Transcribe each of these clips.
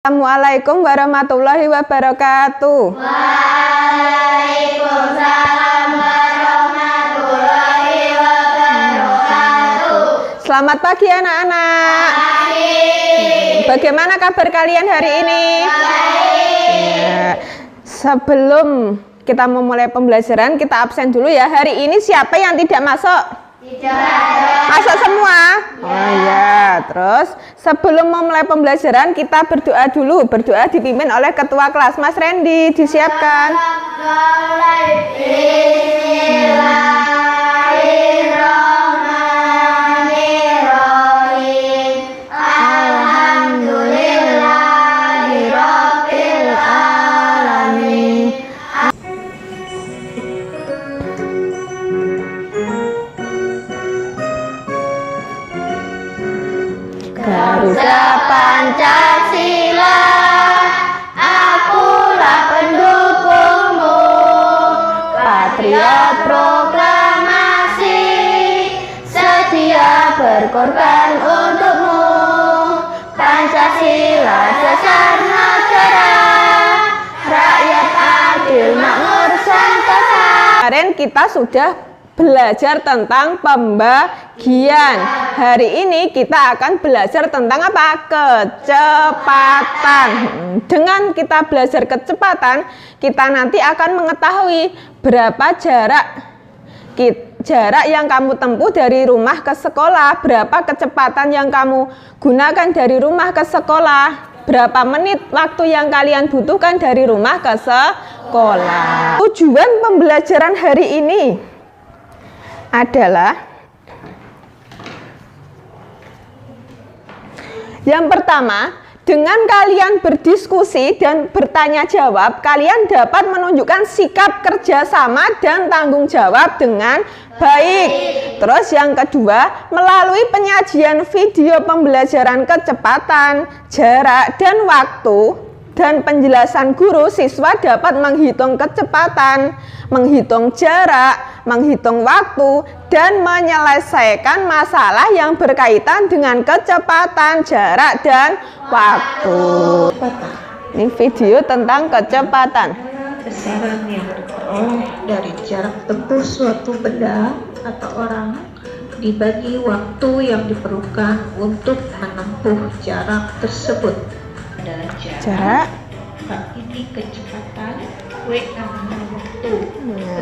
Assalamualaikum warahmatullahi wabarakatuh. Waalaikumsalam warahmatullahi wabarakatuh. Selamat pagi anak-anak. Bagaimana kabar kalian hari ini? Ya, sebelum kita memulai pembelajaran, kita absen dulu ya. Hari ini siapa yang tidak masuk? Tidak ada. Masuk semua? Oh iya. Terus sebelum memulai pembelajaran kita berdoa dulu. Berdoa dipimpin oleh ketua kelas Mas Randy. Disiapkan. Bismillahirrahmanirrahim. Alhamdulillahirabbil alamin. Garuda Pancasila, akulah pendukungmu, patriot proklamasi, setia berkorban untukmu. Pancasila dasar negara, rakyat adil makmur sentosa. Kemarin kita sudah belajar tentang pembagian. Hari ini kita akan belajar tentang apa? Kecepatan. Dengan kita belajar kecepatan, kita nanti akan mengetahui berapa jarak yang kamu tempuh dari rumah ke sekolah, berapa kecepatan yang kamu gunakan dari rumah ke sekolah, berapa menit waktu yang kalian butuhkan dari rumah ke sekolah. Tujuan pembelajaran hari ini adalah yang pertama, dengan kalian berdiskusi dan bertanya jawab, kalian dapat menunjukkan sikap kerjasama dan tanggung jawab dengan baik. Terus yang kedua, melalui penyajian video pembelajaran kecepatan, jarak, dan waktu dan penjelasan guru, siswa dapat menghitung kecepatan, menghitung jarak, menghitung waktu, dan menyelesaikan masalah yang berkaitan dengan kecepatan, jarak, dan waktu. Ini video tentang kecepatan. Besaran yang diperoleh dari jarak tempuh suatu benda atau orang dibagi waktu yang diperlukan untuk menempuh jarak tersebut. Adalah Jarak. Ini kecepatan, W adalah waktu.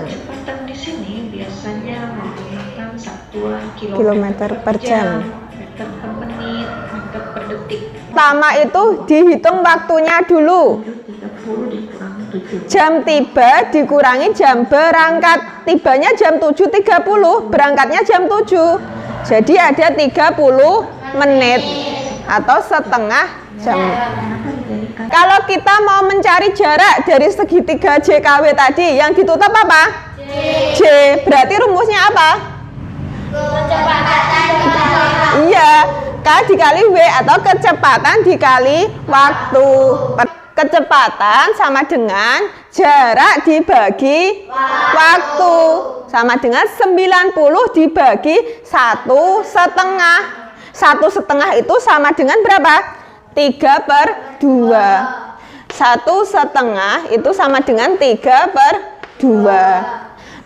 Kecepatan di sini biasanya menggunakan satuan Kilometer per jam. meter per menit, meter per detik. Pertama itu dihitung waktunya dulu. 30 dikurangi 7. Jam tiba dikurangi jam berangkat. Tibanya jam 7.30, berangkatnya jam 7. Jadi ada 30 menit atau setengah jam. Kalau kita mau mencari jarak dari segitiga JKW tadi, yang ditutup apa? J. Berarti rumusnya apa? Kecepatan Iya, K dikali W atau kecepatan dikali waktu. Kecepatan sama dengan jarak dibagi waktu, sama dengan 90 dibagi 1/2. 1/2 itu sama dengan berapa? 3/2. 1/2 itu sama dengan 3/2.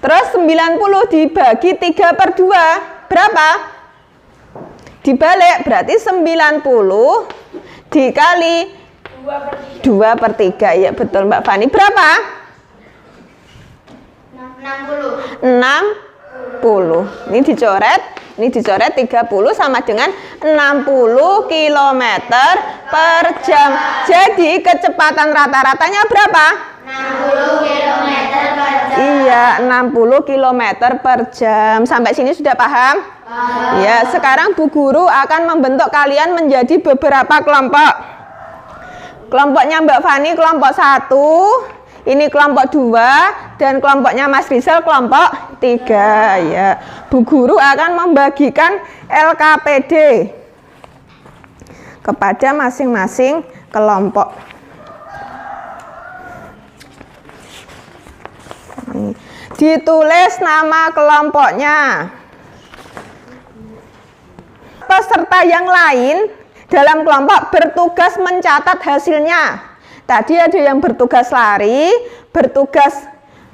Terus 90 dibagi 3/2 berapa? Dibalik, berarti 90 dikali 2/3. Ya betul Mbak Fani. Berapa? 60. Ini dicoret 30 sama dengan 60 km per jam. Jadi kecepatan rata-ratanya berapa? 60 km per jam. Iya, 60 km per jam. Sampai sini sudah paham? Ya, sekarang Bu Guru akan membentuk kalian menjadi beberapa kelompok. Kelompoknya Mbak Fani kelompok 1, ini kelompok 2, dan kelompoknya Mas Rizal kelompok 3 ya. Bu Guru akan membagikan LKPD kepada masing-masing kelompok. Ditulis nama kelompoknya. Peserta yang lain dalam kelompok bertugas mencatat hasilnya. Tadi ada yang bertugas lari, bertugas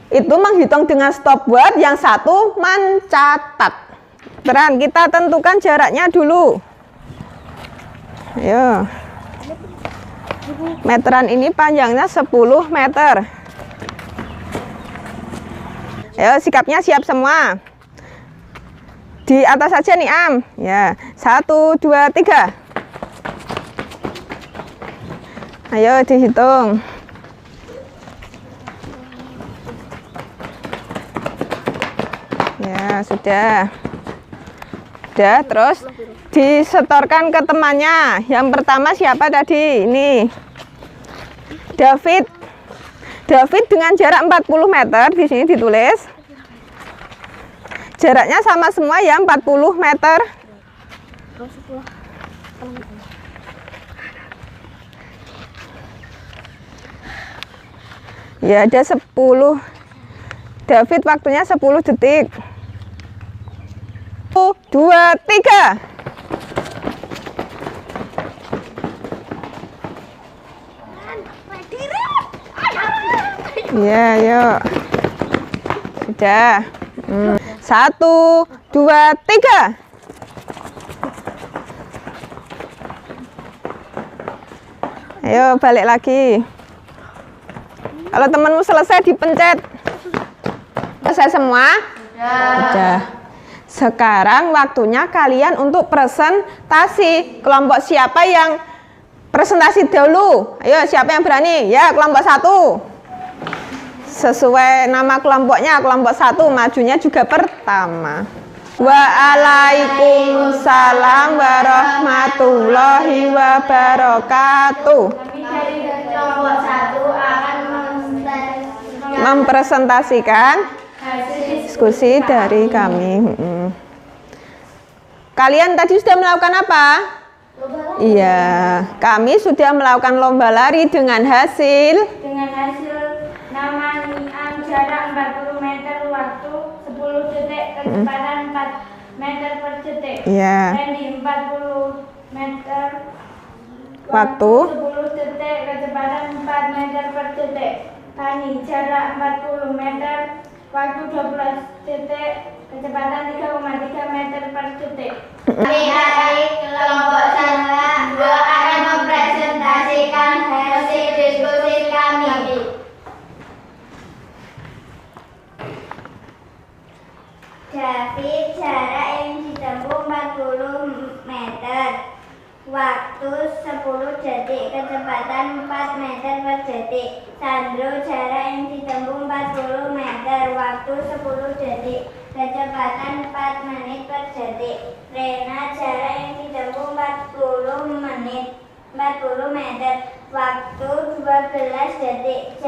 itu menghitung dengan stopwatch, yang satu mencatat. Terang, kita tentukan jaraknya dulu. Ayo. Meteran ini panjangnya 10 meter. Ayo, sikapnya siap semua. Di atas saja nih, Am. Ya, 1, 2, 3. Ayo dihitung. Ya, sudah. Sudah, terus disetorkan ke temannya. Yang pertama siapa tadi? Ini. David. David dengan jarak 40 meter, di sini ditulis. Jaraknya sama semua ya, 40 meter. Ya, ada 10. David waktunya 10 detik. 1, 2, 3. Ya, yuk. Sudah. 1, 2, 3. Ayo balik lagi. Kalau temanmu selesai dipencet. Selesai semua? Sudah. Sekarang waktunya kalian untuk presentasi. Kelompok siapa yang presentasi dulu? Ayo, siapa yang berani? Ya, kelompok 1. Sesuai nama kelompoknya, kelompok 1 majunya juga pertama. Waalaikumsalam warahmatullahi wabarakatuh. Kami dari kelompok 1 akan Mempresentasikan diskusi dari kami. Kalian tadi sudah melakukan apa? Iya, kami sudah melakukan lomba lari dengan hasil nama Niam jarak 40 meter, waktu 10 detik, kecepatan 4 meter per detik. Iya. Randy 40 meter, Waktu 10 detik, kecepatan 4 meter per detik. Tani jarak 40 meter, waktu 12 detik, kecepatan 3,3 meter per detik. Kami dari kelompok 2 akan mempresentasikan hasil diskusi kami. David jarak yang ditempuh 40 meter, waktu 10 detik, kecepatan 4 meter per detik. Sandro jarak yang ditempuh 40 meter, waktu 10 detik, kecepatan 4 menit per detik. Rena jarak yang ditempuh 40 meter, waktu 12 detik.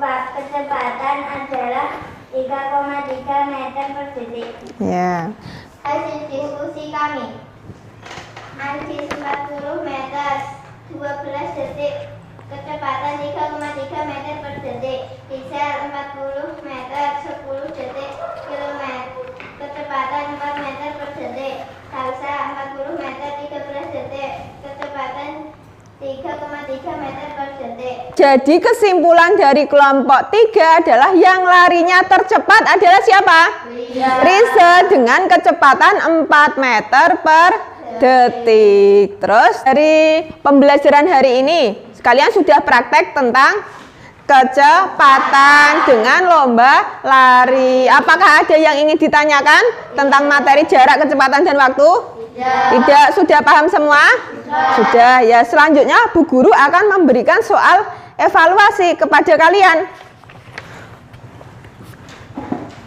Kecepatan adalah 3,3 meter per detik. ya. Hasil diskusi kami. Anjis 40 meter, 12 detik, kecepatan 3,3 meter per detik. Rizal 40 meter, 10 detik, kecepatan 4 meter per detik. Salsa 40 meter, 13 detik, kecepatan 3,3 meter per detik. Jadi kesimpulan dari kelompok 3 adalah yang larinya tercepat adalah siapa? Riza dengan kecepatan 4 meter per detik. Terus dari pembelajaran hari ini kalian sudah praktek tentang kecepatan dengan lomba lari. Apakah ada yang ingin ditanyakan tentang materi jarak, kecepatan, dan waktu? Tidak. Sudah paham semua? Sudah. Ya, selanjutnya Bu Guru akan memberikan soal evaluasi kepada kalian.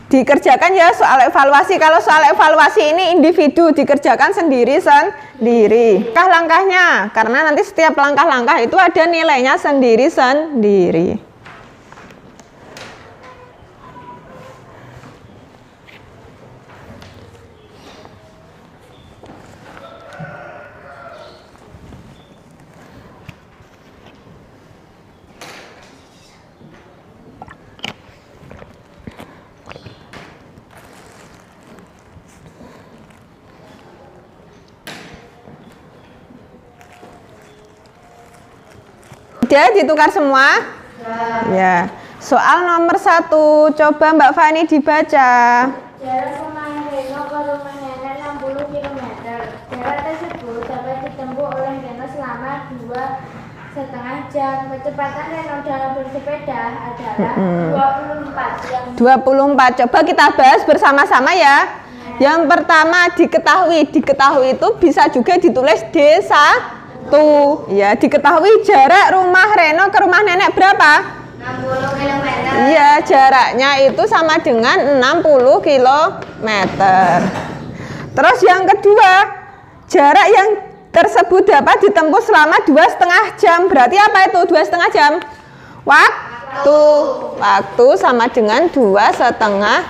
Dikerjakan ya soal evaluasi. Kalau soal evaluasi ini individu, dikerjakan sendiri-sendiri. Langkah-langkahnya, karena nanti setiap langkah-langkah itu ada nilainya sendiri-sendiri. Sudah ditukar semua? Ya. Soal nomor 1, coba Mbak Fani dibaca. Jarak rumah Reno ke rumah nenek 60 km. Jarak tersebut dapat ditempuh oleh Reno selama 2,5 jam. Kecepatan Reno dalam bersepeda adalah 24 jam. 24. Coba kita bahas bersama-sama ya. Yang pertama diketahui itu bisa juga ditulis D1. Ya, diketahui jarak rumah Reno ke rumah nenek berapa? 60 km. Iya, jaraknya itu sama dengan 60 km. Terus yang kedua, jarak yang tersebut dapat ditempuh selama 2,5 jam. Berarti apa itu 2,5 jam? Waktu sama dengan 2,5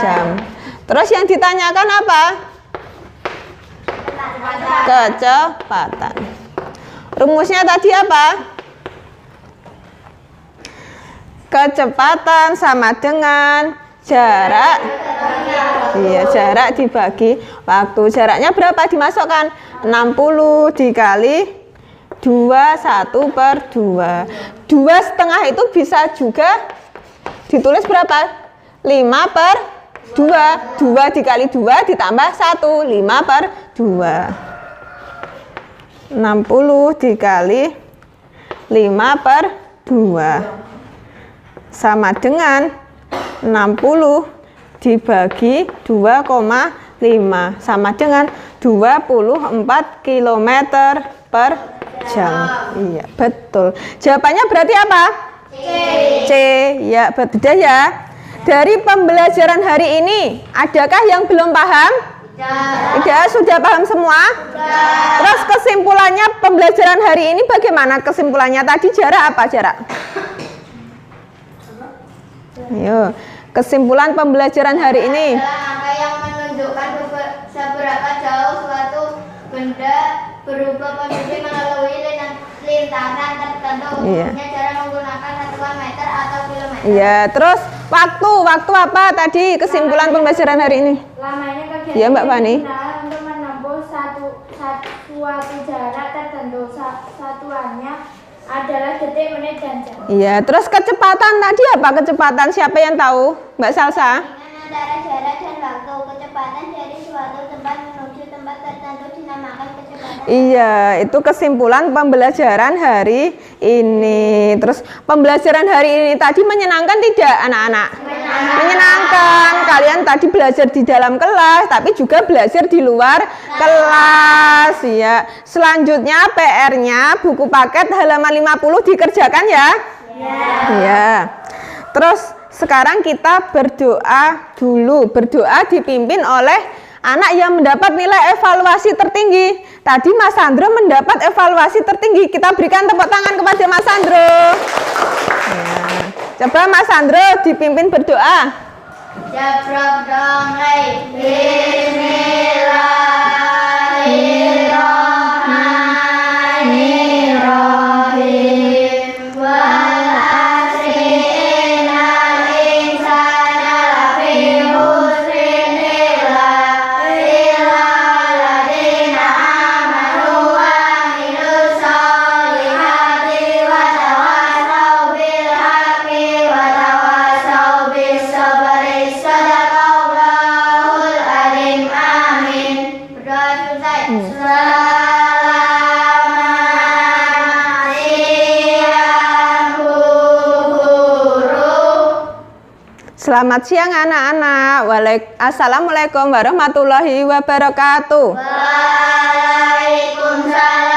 jam. Terus yang ditanyakan apa? Kecepatan. Rumusnya tadi apa? Kecepatan sama dengan jarak. Iya, jarak dibagi waktu. Jaraknya berapa dimasukkan? 60 dikali 21/2. 2,5 itu bisa juga ditulis berapa? 5/2. 2 dikali 2 ditambah 1, 5/2. 60 dikali 5/2 sama dengan 60 dibagi 2,5 sama dengan 24 km per jam. Iya, betul. Jawabannya berarti apa? C. Ya, betul ya. Dari pembelajaran hari ini, adakah yang belum paham? Tidak, sudah paham semua? Terus kesimpulannya pembelajaran hari ini bagaimana kesimpulannya? Tadi jarak apa jarak? Ayo, kesimpulan pembelajaran hari ini. Angka yang menunjukkan seberapa jauh suatu benda berupa posisi melalui lintasan tertentu. Umumnya cara menggunakan satuan meter atau kilometer. Iya, terus waktu apa tadi kesimpulan pembelajaran hari ini? Lamanya kegiatan Iya, Mbak Fani. digunakan untuk menempuh suatu jarak tertentu. Satuannya adalah detik, menit, dan jam. Iya, terus kecepatan tadi apa? Kecepatan siapa yang tahu? Mbak Salsa? Dengan antara jarak dan waktu, kecepatan dari suatu tempat menuju tempat tertentu dinamakan kecepatan. Iya, itu kesimpulan pembelajaran hari ini. Terus pembelajaran hari ini tadi menyenangkan tidak anak-anak? Menyenangkan. Kalian tadi belajar di dalam kelas, tapi juga belajar di luar kelas. Ya. Selanjutnya PR-nya buku paket halaman 50 dikerjakan ya? Iya. Terus sekarang kita berdoa dulu. Berdoa dipimpin oleh anak yang mendapat nilai evaluasi tertinggi. Tadi Mas Sandro mendapat evaluasi tertinggi. Kita berikan tepuk tangan kepada Mas Sandro. Ya. Coba Mas Sandro dipimpin berdoa. Jabrok dongeng. Bismillahirrahmanirrahim. Wal asri innal insana lafi khusrin illa alladziina aamanu wa 'amilus sholihati wa tawassaw bil haqqi wa tawassaw bis sabri. Sadaqallahul alim. Amin. Berdoa selesai. Selamat siang Bu Guru. Selamat siang anak-anak. Assalamualaikum warahmatullahi wabarakatuh. Waalaikumsalam.